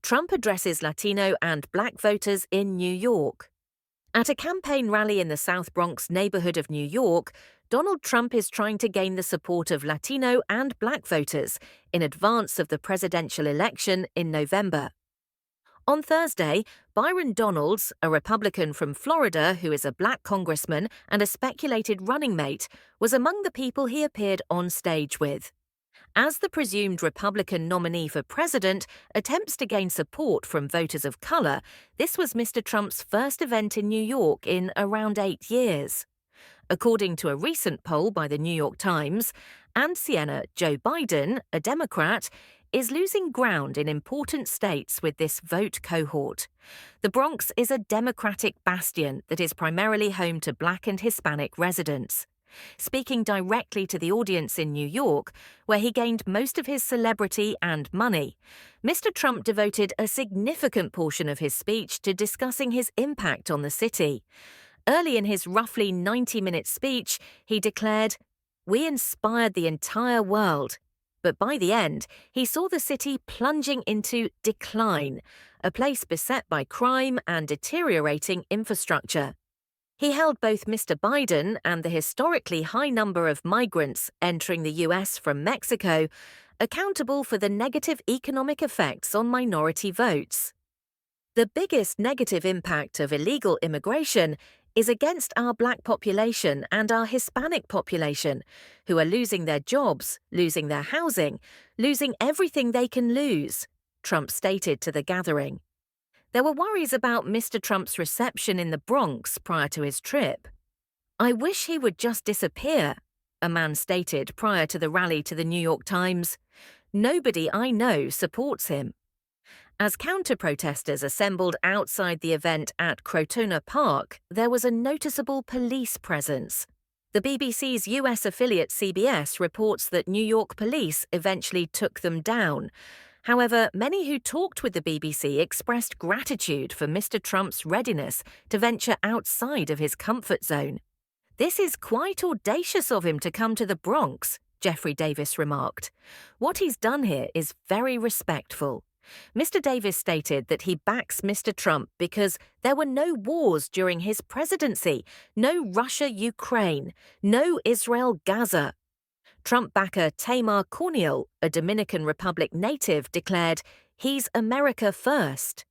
Trump addresses Latino and Black voters in New York. At a campaign rally in the South Bronx neighborhood of New York, Donald Trump is trying to gain the support of Latino and Black voters in advance of the presidential election in November. On Thursday, Byron Donalds, a Republican from Florida who is a Black congressman and a speculated running mate, was among the people he appeared on stage with. As the presumed Republican nominee for president attempts to gain support from voters of color, this was Mr. Trump's first event in New York in around 8 years. According to a recent poll by the New York Times, Siena Joe Biden, a Democrat, is losing ground in important states with this vote cohort. The Bronx is a Democratic bastion that is primarily home to Black and Hispanic residents. Speaking directly to the audience in New York, where he gained most of his celebrity and money, Mr. Trump devoted a significant portion of his speech to discussing his impact on the city. Early in his roughly 90-minute speech, he declared, "We inspired the entire world." But by the end, he saw the city plunging into decline, a place beset by crime and deteriorating infrastructure. He held both Mr. Biden and the historically high number of migrants entering the U.S. from Mexico accountable for the negative economic effects on minority votes. The biggest negative impact of illegal immigration is against our Black population and our Hispanic population, who are losing their jobs, losing their housing, losing everything they can lose, Trump stated to the gathering. There were worries about Mr. Trump's reception in the Bronx prior to his trip. "I wish he would just disappear," a man stated prior to the rally to the New York Times. "Nobody I know supports him." As counter-protesters assembled outside the event at Crotona Park, there was a noticeable police presence. The BBC's US affiliate CBS reports that New York police eventually took them down. However, many who talked with the BBC expressed gratitude for Mr. Trump's readiness to venture outside of his comfort zone. "This is quite audacious of him to come to the Bronx," Jeffrey Davis remarked. "What he's done here is very respectful." Mr. Davis stated that he backs Mr. Trump because there were no wars during his presidency, no Russia-Ukraine, no Israel-Gaza. Trump backer Tamar Corneal, a Dominican Republic native, declared, "He's America first."